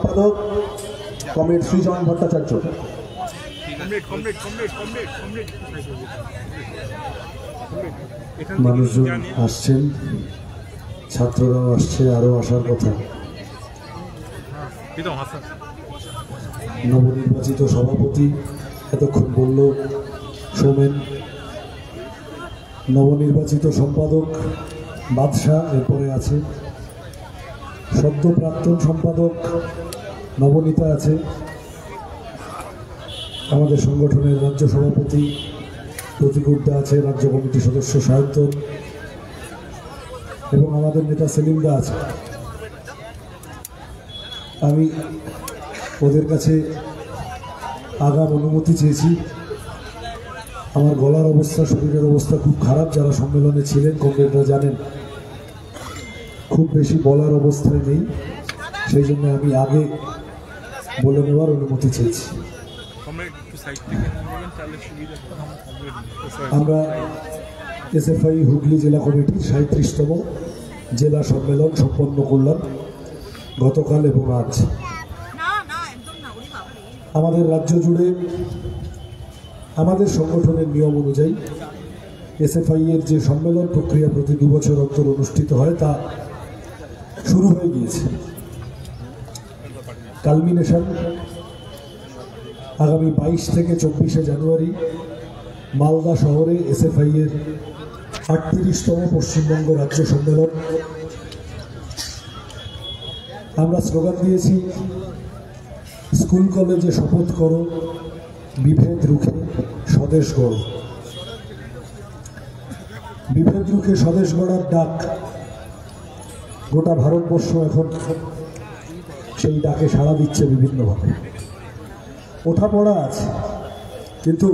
সম্পাদক কমরেড শ্রীজন ভট্টাচার্য। মানুষজন আসছেন, ছাত্ররাও আসছে, আরো আসার কথা। নবনির্বাচিত সভাপতি এতক্ষণ বলল সোমেন, নবনির্বাচিত সম্পাদক বাদশাহ এরপরে আছে, সদ্য প্রাক্তন সম্পাদক নবনীতা আছে, আমাদের সংগঠনের রাজ্য সভাপতি প্রতিকুদ্দা আছে, রাজ্য কমিটির সদস্য সায়ন্তন এবং আমাদের নেতা সেলিমদা আছে। আমি ওদের কাছে আগাম অনুমতি চেয়েছি। আমার গলার অবস্থা, শরীরের অবস্থা খুব খারাপ। যারা সম্মেলনে ছিলেন কমরেডরা জানেন, খুব বেশি বলার অবস্থায় নেই, সেই জন্য আমি আগে বলে নেওয়ার অনুমতি চেয়েছি। আমরা এসএফআই হুগলি জেলা কমিটির 37তম জেলা সম্মেলন সম্পন্ন করলাম গতকাল এবং আজ। আমাদের রাজ্য জুড়ে আমাদের সংগঠনের নিয়ম অনুযায়ী এসএফআই এর যে সম্মেলন প্রক্রিয়া প্রতি 2 বছর অন্তর অনুষ্ঠিত হয় তা শুরু হয়ে গিয়েছে। কালমিনেশন আগামী 22 থেকে 24শে জানুয়ারি মালদা শহরে এসএফআই এর 38তম পশ্চিমবঙ্গ রাজ্য সম্মেলন। আমরা স্লোগান দিয়েছি, স্কুল কলেজে শপথ করো, বিভেদ রুখে স্বদেশ গড়ো। বিভেদ রুখে স্বদেশ গড়ার ডাক গোটা ভারতবর্ষ এখন সেই ডাকে সাড়া দিচ্ছে বিভিন্নভাবে। ওঠা পড়া আছে, কিন্তু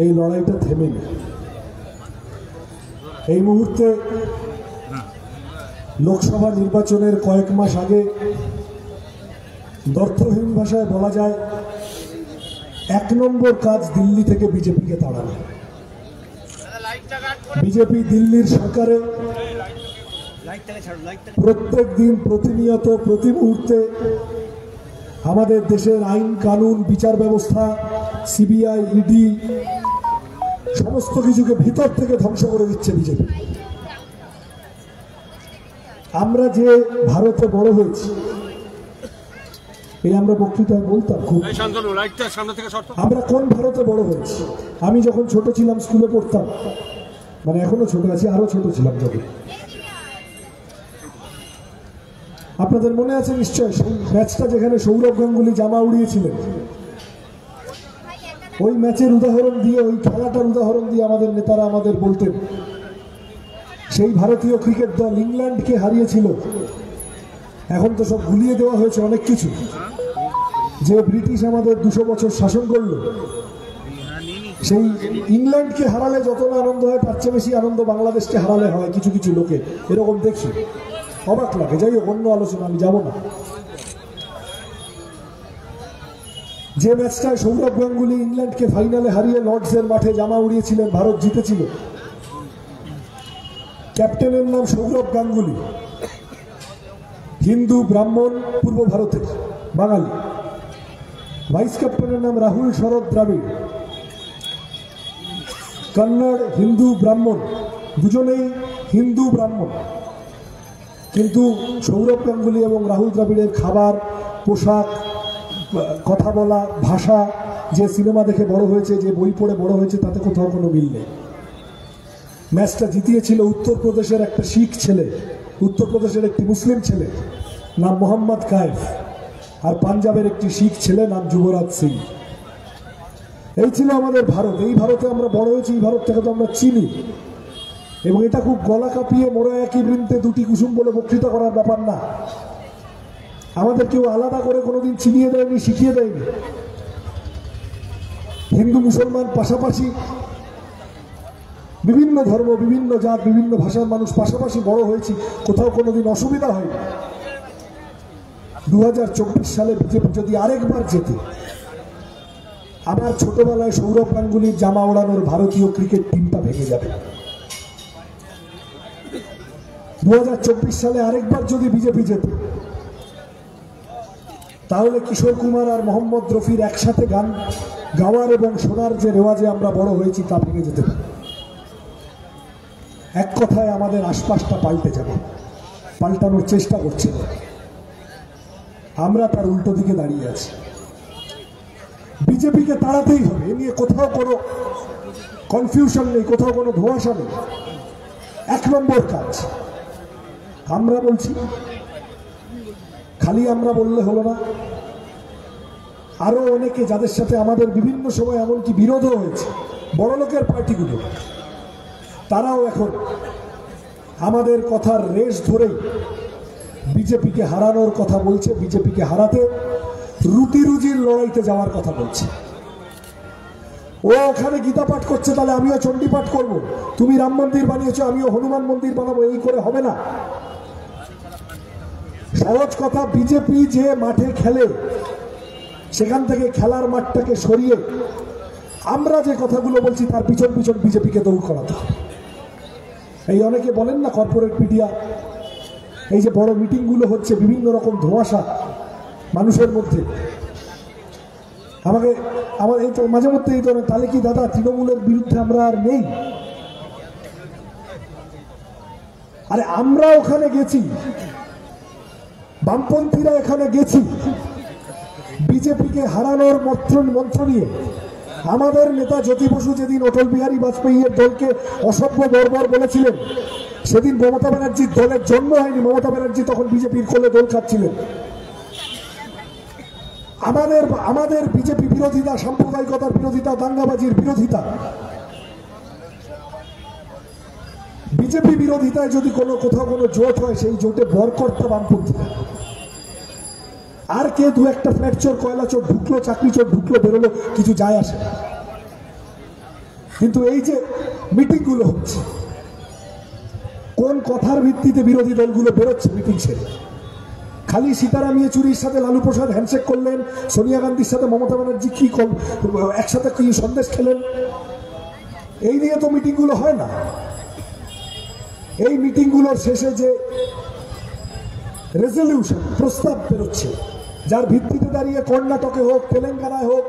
এই লড়াইটা থেমে নেই। এই মুহূর্তে লোকসভা নির্বাচনের কয়েক মাস আগে দর্থহীন ভাষায় বলা যায় 1 নম্বর কাজ দিল্লি থেকে বিজেপিকে তাড়ানো। বিজেপি দিল্লির সরকারে প্রত্যেক দিন, প্রতিনিয়ত, প্রতি মুহূর্তে আমাদের দেশের আইন কানুন, বিচার ব্যবস্থা, সিবিআই, ইডি সমস্ত কিছুকে ভিতর থেকে ধ্বংস করে দিচ্ছে বিজেপি। আমরা যে ভারতে বড় হয়েছি, এই আমরা বক্তৃতায় বলতাম খুব, আমরা কোন ভারতে বড় হয়েছি। আমি যখন ছোট ছিলাম, স্কুলে পড়তাম, মানে এখনো ছোট আছি, আরো ছোট ছিলাম যখন, আপনাদের মনে আছে নিশ্চয় সেই ম্যাচটা যেখানে সৌরভ গাঙ্গুলি জামা উড়িয়েছিলেন, ওই ম্যাচের উদাহরণ দিয়ে, ওই খেলাটার উদাহরণ দিয়ে আমাদের নেতারা আমাদের বলতেন, সেই ভারতীয় ক্রিকেট দল ইংল্যান্ডকে হারিয়েছিল। এখন তো সব ভুলিয়ে দেওয়া হয়েছে অনেক কিছু, যে ব্রিটিশ আমাদের 200 বছর শাসন করলো, সেই ইংল্যান্ডকে হারালে যত না আনন্দ হয়, তার চেয়ে বেশি আনন্দ বাংলাদেশকে হারালে হয় কিছু কিছু লোকে, এরকম দেখি, অবাক লাগে। যাই হোক, অন্য আলোচনা আমি যাব না। যে ম্যাচটায় সৌরভ গাঙ্গুলি ইংল্যান্ডকে ফাইনালে হারিয়ে লর্ডসের মাঠে জামা উড়িয়েছিলেন, ভারত জিতেছিল, ক্যাপ্টেনের নাম সৌরভ গাঙ্গুলি, হিন্দু ব্রাহ্মণ, পূর্ব ভারতের বাঙালি। ভাইস ক্যাপ্টেনের নাম রাহুল শরৎ দ্রাবিড়, কন্নড়, হিন্দু ব্রাহ্মণ, দুজনেই হিন্দু ব্রাহ্মণ। কিন্তু সৌরভ গাঙ্গুলি এবং রাহুল দ্রাবিড়ের খাবার, পোশাক, কথা বলা, ভাষা, যে সিনেমা দেখে বড় হয়েছে, যে বই পড়ে বড় হয়েছে, তাতে কোথাও কোনো মিল নেই। ম্যাচটা জিতিয়েছিল উত্তরপ্রদেশের একটা শিখ ছেলে, উত্তরপ্রদেশের একটি মুসলিম ছেলে নাম মোহাম্মদ কায়েফ, আর পাঞ্জাবের একটি শিখ ছেলে নাম যুবরাজ সিং। এই ছিল আমাদের ভারত। এই ভারতে আমরা বড় হয়েছি, এই ভারতটাকে তো আমরা চিনি। এবং এটা খুব গলা কাঁপিয়ে মোরা একই বৃন্তে দুটি কুসুম বলে বক্তৃতা করার ব্যাপার না। আমাদের কেউ আলাদা করে কোনোদিন চিনিয়ে দেয়নি, শিখিয়ে দেয়নি। হিন্দু মুসলমান পাশাপাশি, বিভিন্ন ধর্ম, বিভিন্ন জাত, বিভিন্ন ভাষার মানুষ পাশাপাশি বড় হয়েছি, কোথাও কোনোদিন অসুবিধা হয়নি। 2024 সালে বিজেপি যদি আরেকবার জেতে, আবার ছোটবেলায় সৌরভ গাঙ্গুলির জামা ওড়ানোর ভারতীয় ক্রিকেট টিমটা ভেঙে যাবে। 2024 সালে আরেকবার যদি বিজেপি জেতে, তাহলে কিশোর কুমার আর মোহাম্মদ রফির একসাথে গান গাওয়ার এবং শোনার যে রেওয়াজে আমরা বড় হয়েছি তা ভেঙে যেতে পারে। এক কথায় আমাদের আশপাশটা পাল্টে যাবে, পাল্টানোর চেষ্টা করছে, আমরা তার উল্টো দিকে দাঁড়িয়ে আছি। বিজেপিকে তাড়াতেই হবে, এ নিয়ে কোথাও কোনো কনফিউশন নেই, কোথাও কোনো ধোঁয়াশা নেই। 1 নম্বর কাজ আমরা বলছি, খালি আমরা বললে হলো না, আরো অনেকে যাদের সাথে আমাদের বিভিন্ন সময় এমনকি বিরোধও হয়েছে, বড় লোকের পার্টিগুলো, তারাও এখন আমাদের কথার রেশ ধরেই বিজেপিকে হারানোর কথা বলছে, বিজেপিকে হারাতে রুটি রুজির লড়াইতে যাওয়ার কথা বলছে। ও ওখানে গীতা পাঠ করছে, তাহলে আমিও চণ্ডী পাঠ করবো, তুমি রাম মন্দির বানিয়েছো আমিও হনুমান মন্দির বানাবো, এই করে হবে না। সহজ কথা, বিজেপি যে মাঠে খেলে সেখান থেকে খেলার মাঠটাকে সরিয়ে আমরা যে কথাগুলো বলছি তার পিছন পিছন বিজেপিকে দৌড় করাতে হবে। এই অনেকে বলেন না কর্পোরেট মিডিয়া, এই যে বড় মিটিংগুলো হচ্ছে, বিভিন্ন রকম ধোঁয়াশা মানুষের মধ্যে, আমার এই তো মাঝে মধ্যে এই ধরনের, তাহলে কি দাদা তৃণমূলের বিরুদ্ধে আমরা আর নেই? আরে আমরা ওখানে গেছি, বামপন্থীরা এখানে গেছি, বিজেপিকে হারানোর মন্ত্র নিয়ে। আমাদের নেতা জ্যোতি বসু যেদিন অটল বিহারী বাজপেয়ীর দলকে অসভ্য বর্বর বলেছিলেন, সেদিন মমতা ব্যানার্জির দলের জন্ম হয়নি, মমতা ব্যানার্জি তখন বিজেপির কোলে দোল খাচ্ছিলেন। আমাদের বিজেপি বিরোধিতা, সাম্প্রদায়িকতার বিরোধিতা, দাঙ্গাবাজির বিরোধিতা, বিজেপি বিরোধিতায় যদি কোথাও কোনো জোট হয়, সেই জোটে বরকর্তা বামপন্থীরা। আর কে দু একটা ফ্ল্যাট চোর, কয়লা চোর ঢুকলো, চাকরি চোর ঢুকলো, বেরোলো, কিছু যায় আসে। কিন্তু এই যে মিটিংগুলো হচ্ছে, কোন কথার ভিত্তিতে বিরোধী দলগুলো বেরোচ্ছে মিটিং সেরে? খালি সীতারাম ইয়েচুরির সাথে লালু প্রসাদ হ্যান্ডশেক করলেন, সোনিয়া গান্ধীর সাথে মমতা ব্যানার্জি কি একসাথে কি সন্দেশ খেলেন, এই নিয়ে তো মিটিংগুলো হয় না। এই মিটিংগুলোর শেষে যে রেজলিউশন, প্রস্তাব বেরোচ্ছে, যার ভিত্তিতে দাঁড়িয়ে কর্ণাটকে হোক, তেলেঙ্গানায় হোক,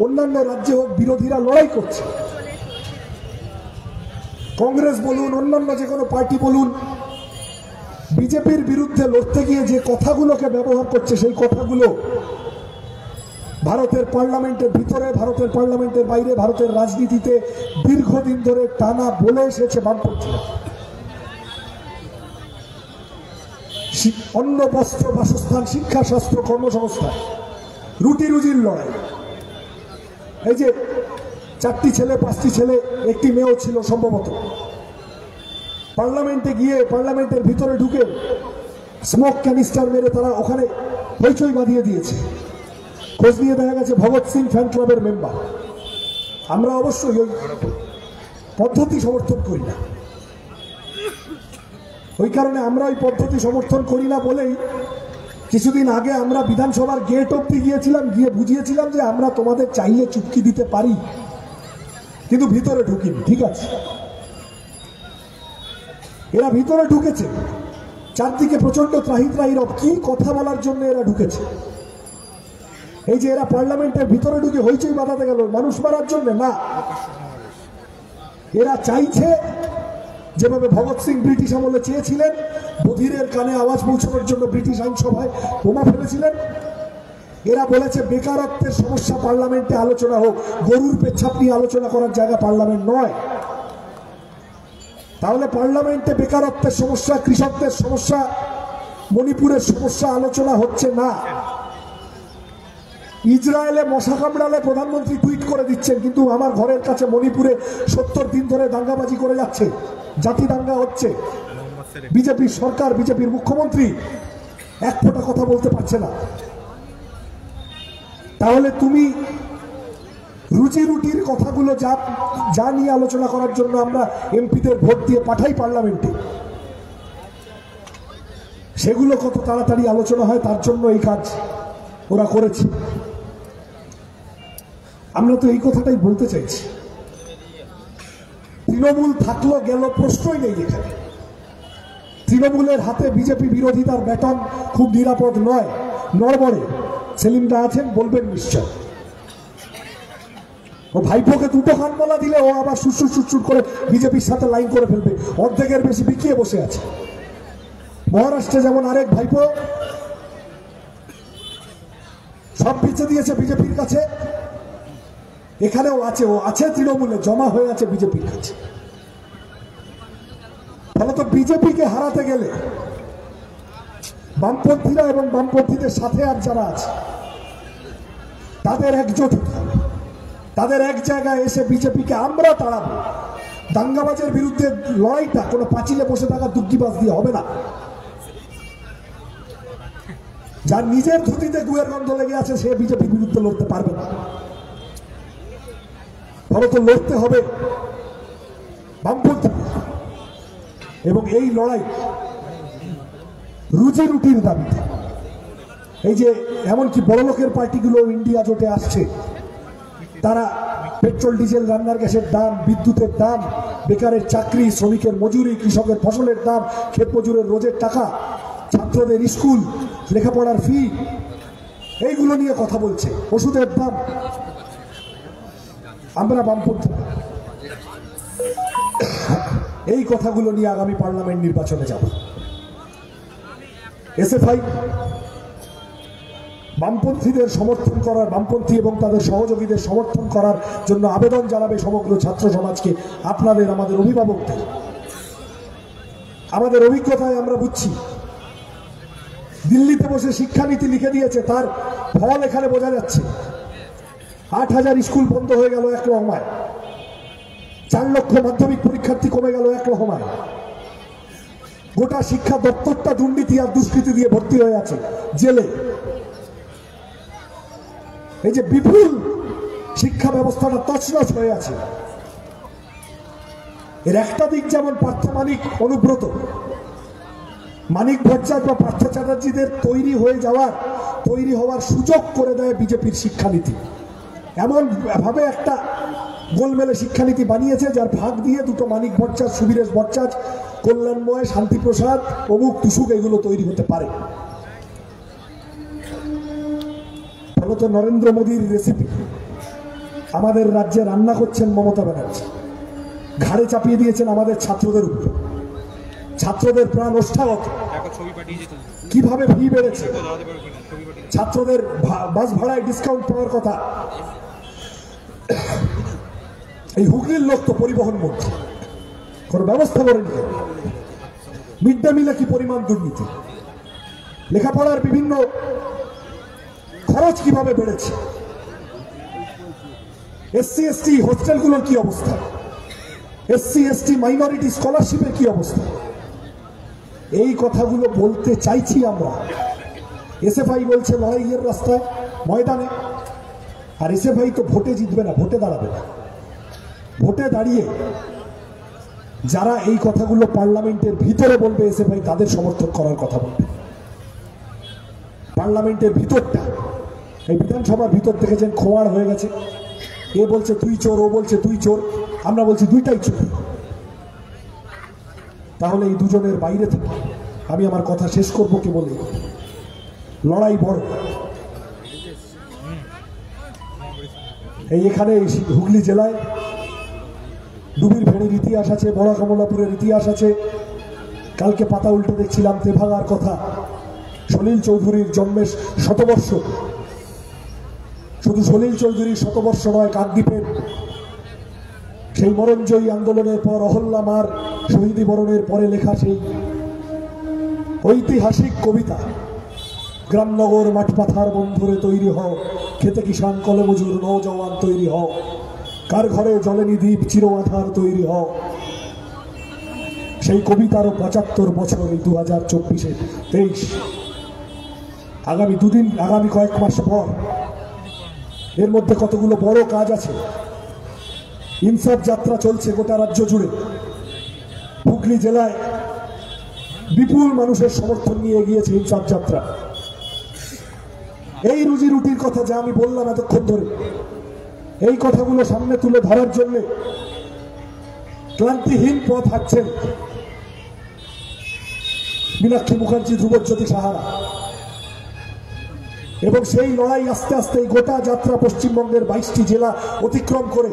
অন্যান্য রাজ্যে হোক, বিরোধীরা লড়াই করছে। কংগ্রেস বলুন, অন্যান্য যে কোনো পার্টি বলুন, বিজেপির বিরুদ্ধে লড়তে গিয়ে যে কথাগুলোকে ব্যবহার করছে, সেই কথাগুলো ভারতের পার্লামেন্টের ভিতরে, ভারতের পার্লামেন্টের বাইরে, ভারতের রাজনীতিতে দীর্ঘদিন ধরে টানা বলে এসেছে বামপন্থীরা। অন্ন, বস্ত্র, বাসস্থান, শিক্ষা, স্বাস্থ্য, কর্মসংস্থান, রুটি রুজির লড়াই। এই যে 4টি ছেলে, 5টি ছেলে, একটি মেয়েও ছিল সম্ভবত, পার্লামেন্টে গিয়ে পার্লামেন্টের ভিতরে ঢুকে স্মোক ক্যানিস্টার মেরে তারা ওখানে হইচই বাঁধিয়ে দিয়েছে। খোঁজ নিয়ে দেখা গেছে ভগৎ সিং ফ্যান ক্লাবের মেম্বার। আমরা অবশ্যই ওই পদ্ধতি সমর্থন করি না, ওই কারণে আমরা ওই পদ্ধতি সমর্থন করি না বলেই কিছুদিন আগে আমরা বিধানসভার গেট অব্দি গিয়েছিলাম, গিয়ে বুঝিয়েছিলাম যে আমরা তোমাদের চাইলে চুক্তি দিতে পারি, কিন্তু ভিতরে ঢুকিনি। ঠিক আছে, এরা ভিতরে ঢুকেছে, চারদিকে প্রচন্ড ত্রাহি রব, কি কথা বলার জন্য এরা ঢুকেছে। এই যে এরা পার্লামেন্টের ভিতরে ঢুকে হইচই বাঁধাতে গেল মানুষ মারার জন্য না, এরা চাইছে যেভাবে ভগৎ সিং ব্রিটিশ আমলে চেয়েছিলেন, বধিরের কানে আওয়াজ পৌঁছানোর জন্য ব্রিটিশ আইনসভায় বোমা ফেলেছিলেন, এরা বলেছে বেকারত্বের সমস্যা পার্লামেন্টে আলোচনা হোক, গরুর পেচ্ছাপ নিয়ে আলোচনা করার জায়গা পার্লামেন্ট নয়। তাহলে পার্লামেন্টে বেকারত্বের সমস্যা, কৃষকদের সমস্যা, মণিপুরের সমস্যা আলোচনা হচ্ছে না। ইসরায়েলে মশা কামড়ালে প্রধানমন্ত্রী টুইট করে দিচ্ছেন, কিন্তু আমার ঘরের কাছে মণিপুরে 70 দিন ধরে দাঙ্গাবাজি করে যাচ্ছে, জাতি দাঙ্গা হচ্ছে, বিজেপির সরকার, বিজেপির মুখ্যমন্ত্রী এক ফোঁটা কথা বলতে পারছে না। তাহলে তুমি রুজি রুটির কথাগুলো যা নিয়ে আলোচনা করার জন্য আমরা এমপিদের ভোট দিয়ে পাঠাই পার্লামেন্টে, সেগুলো কত তাড়াতাড়ি আলোচনা হয় তার জন্য এই কাজ ওরা করেছে। আমরা তো এই কথাটাই বলতে চাইছি, তৃণমূল থাকলো গেল প্রশ্নই নেই এখানে। তৃণমূলের হাতে বিজেপি বিরোধিতার ব্যাটন খুব নিরাপদ নয়, নড়বড়ে। সেলিমদা আছেন, বলবেন নিশ্চয়। ও ভাইপোকে দুটো কানমলা দিলে ও আবার সুসুর সুসুর করে বিজেপির সাথে লাইন করে ফেলবে, অর্ধেকের বেশি বিকিয়ে বসে আছে। মহারাষ্ট্রে যেমন আরেক ভাইপো সব বেঁচে দিয়েছে বিজেপির কাছে, এখানেও আছে, ও আছে তৃণমূলে, জমা হয়ে আছে বিজেপির কাছে। ফলত বিজেপিকে হারাতে গেলে বামপন্থীরা এবং বামপন্থীদের সাথে আর যারা আছে তাদের একজোট হতে হবে, তাদের এক জায়গায় এসে বিজেপিকে আমরা তাড়াবো। দাঙ্গাবাজের বিরুদ্ধে লড়াইটা কোনো পাঁচিলে বসে থাকা দুর্গিবাজ দিয়ে হবে না। যার নিজের ধুতিতে গুয়ের গন্ধ লেগে আছে সে বিজেপির বিরুদ্ধে লড়তে পারবে না। ফলত লড়তে হবে বামপন্থী, এবং এই লড়াই রুজি রুটির দাবিতে। এই যে এমনকি বড় লোকের পার্টিগুলো ইন্ডিয়া জোটে আসছে, তারা পেট্রোল ডিজেল রান্নার গ্যাসের দাম, বিদ্যুতের দাম, বেকারের চাকরি, শ্রমিকের মজুরি, কৃষকের ফসলের দাম, ক্ষেত মজুরের রোজের টাকা, ছাত্রদের স্কুল লেখাপড়ার ফি, এইগুলো নিয়ে কথা বলছে, ওষুধের দাম। আমরা বামপন্থী এই কথাগুলো নিয়ে আগামী পার্লামেন্ট নির্বাচনে যাব। এসএফআই বামপন্থীদের সমর্থন করার, বামপন্থী এবং তাদের সহযোগীদের সমর্থন করার জন্য আবেদন জানাবে সমগ্র ছাত্র সমাজকে, আপনাদের, আমাদের অভিভাবকদের। আমাদের অভিজ্ঞতায় আমরা বুঝছি, দিল্লিতে বসে শিক্ষানীতি লিখে দিয়েছে, তার ফল এখানে বোঝা যাচ্ছে। 8,000 স্কুল বন্ধ হয়ে গেল এক লহমায়, 4 লক্ষ মাধ্যমিক পরীক্ষার্থী কমে গেল এক লহমায়। গোটা শিক্ষা দপ্তরটা দুর্নীতি আর দুষ্কৃতি দিয়ে ভর্তি হয়ে আছে, জেলে। এই যে বিপুল শিক্ষা ব্যবস্থাটা তছনছ হয়ে আছে, এর একটা দিক যেমন পার্থ মানিক, অনুব্রত, মানিক ভট্টাচার্য বা পার্থ চ্যাটার্জিদের তৈরি হওয়ার সুযোগ করে দেয় বিজেপির শিক্ষানীতি। এমন ভাবে একটা গোলমেলে শিক্ষানীতি বানিয়েছে, যার ভাগ দিয়ে দুটো মানিক ভট্টাচার্য, সুবীরেশ ভট্টাচার্য, কল্যাণময়, শান্তিপ্রসাদ, অমুক টুসুক এগুলো তৈরি হতে পারে। ফলত নরেন্দ্র মোদীর রেসিপি আমাদের রাজ্যে রান্না করছেন মমতা ব্যানার্জি, ঘাড়ে চাপিয়ে দিয়েছেন আমাদের ছাত্রদের উপর। ছাত্রদের প্রাণ ওষ্ঠাগত, কিভাবে ফি বেড়েছে, ছাত্রদের বাস ভাড়ায় ডিসকাউন্ট পাওয়ার কথা। এই হুগলির লোক তো পরিবহন মন্ত্রী, কোন ব্যবস্থা করেনি। মিড ডে মিলে কি পরিমাণ দুর্নীতি, লেখাপড়ার বিভিন্ন খরচ কিভাবে বেড়েছে, এসসি এসটি হোস্টেলগুলোর কি অবস্থা, এসসি এসটি মাইনরিটি স্কলারশিপের কি অবস্থা, এই কথাগুলো বলতে চাইছি আমরা। এসএফআই বলছে লড়াইয়ের রাস্তায়, ময়দানে। আর এসএফআই তো ভোটে জিতবে না, ভোটে দাঁড়াবে না। ভোটে দাঁড়িয়ে যারা এই কথাগুলো পার্লামেন্টের ভিতরে বলবে, এসএফআই তাদের সমর্থন করার কথা বলবে। পার্লামেন্টের ভিতরটা, এই বিধানসভার ভিতর দেখেছেন খোয়াড় হয়ে গেছে। এ বলছে তুই চোর, ও বলছে তুই চোর, আমরা বলছি দুইটাই চোর। তাহলে এই দুজনের বাইরে থেকে আমি আমার কথা শেষ করব কি বলে, লড়াই বড়। এই এখানে হুগলি জেলায় ডুবির ভেড়ির ইতিহাস আছে, বড় কমলাপুরের ইতিহাস আছে। কালকে পাতা উল্টে দেখছিলাম তেভাগার কথা। সলিল চৌধুরীর জন্মের শতবর্ষ, শুধু সলিল চৌধুরীর শতবর্ষ নয়, কাকদ্বীপের সেই মরণজয়ী আন্দোলনের পর অহল্যা মার শহীদি বরণের পরে লেখা সেই ঐতিহাসিক কবিতা, গ্রামনগর মাঠপাথার বন্ধুরে তৈরি হও, খেতে কিষান কলমজুর নৌজওয়ান তৈরি হও, কার ঘরে জলেনি দ্বীপ চির আধার তৈরি হও। সেই কবিতারও 75 বছর এই 2024-23। আগামী কয়েক মাস পর এর মধ্যে কতগুলো বড় কাজ আছে। ইনসাফ যাত্রা চলছে গোটা রাজ্য জুড়ে। হুগলি জেলায় বিপুল মানুষের সমর্থন নিয়ে এগিয়েছে ইনসাফ যাত্রা। এই রুজি রুটির কথা যা আমি বললাম এতক্ষণ ধরে, এই কথাগুলো সামনে তুলে ধরার জন্য ক্লান্তিহীন পথ হাঁটছেন মীনাক্ষী মুখার্জি, ধ্রুবজ্যোতি সাহারা। এবং সেই লড়াই আস্তে আস্তে গোটা যাত্রা পশ্চিমবঙ্গের 22টি জেলা অতিক্রম করে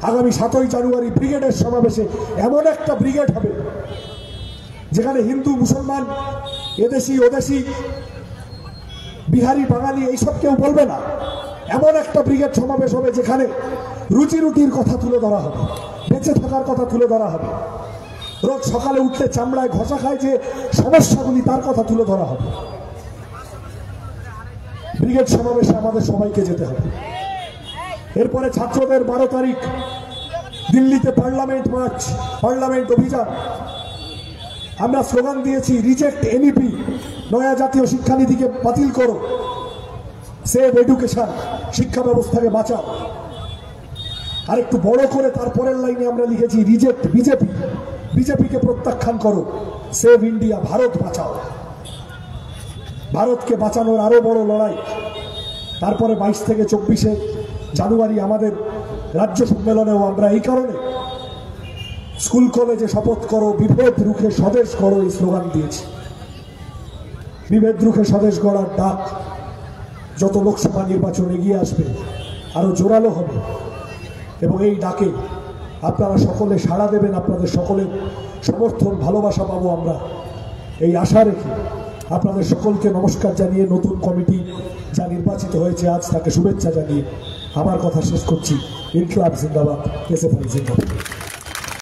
আগামী 7ই জানুয়ারি ব্রিগেডের সমাবেশে এমন একটা ব্রিগেড হবে যেখানে হিন্দু মুসলমান, এদেশি ওদেশি, বিহারি বাঙালি এইসব কেউ বলবে না। এমন একটা ব্রিগেড সমাবেশ হবে যেখানে রুচি রুটির কথা তুলে ধরা হবে, বেঁচে থাকার কথা তুলে ধরা হবে, রোজ সকালে উঠলে চামড়ায় ঘষা খায় যে সমস্যাগুলি তার কথা তুলে ধরা হবে। ব্রিগেড সমাবেশে আমাদের সবাইকে যেতে হবে। এরপরে ছাত্রদের 12 তারিখ দিল্লিতে পার্লামেন্ট মার্চ, পার্লামেন্ট অভিযান। আমরা স্লোগান দিয়েছি, রিজেক্ট এনইপি, নয়া জাতীয় শিক্ষানীতিকে বাতিল করো, সেভ এডুকেশন, শিক্ষা ব্যবস্থাকে বাঁচাও। আর একটু বড় করে তারপরের লাইনে আমরা লিখেছি, রিজেক্ট বিজেপি, বিজেপিকে প্রত্যাখ্যান করো, সেভ ইন্ডিয়া, ভারত বাঁচাও। ভারতকে বাঁচানোর আরো বড় লড়াই। তারপরে 22 থেকে 24 জানুয়ারি আমাদের রাজ্য সম্মেলনেও আমরা এই কারণে স্কুল কলেজে শপথ করো, বিভেদ রুখে স্বদেশ করো এই স্লোগান দিয়েছি। বিভেদ রুখে স্বদেশ গড়ার ডাক যত লোকসভা নির্বাচন এগিয়ে আসবে আরো জোরালো হবে এবং এই ডাকে আপনারা সকলে সাড়া দেবেন, আপনাদের সকলের সমর্থন ভালোবাসা পাবো আমরা, এই আশা রেখে আপনাদের সকলকে নমস্কার জানিয়ে নতুন কমিটি যা নির্বাচিত হয়েছে আজ তাকে শুভেচ্ছা জানিয়ে আমার কথা শেষ করছি। ইনকলাব জিন্দাবাদ, এসএফআই জিন্দাবাদ।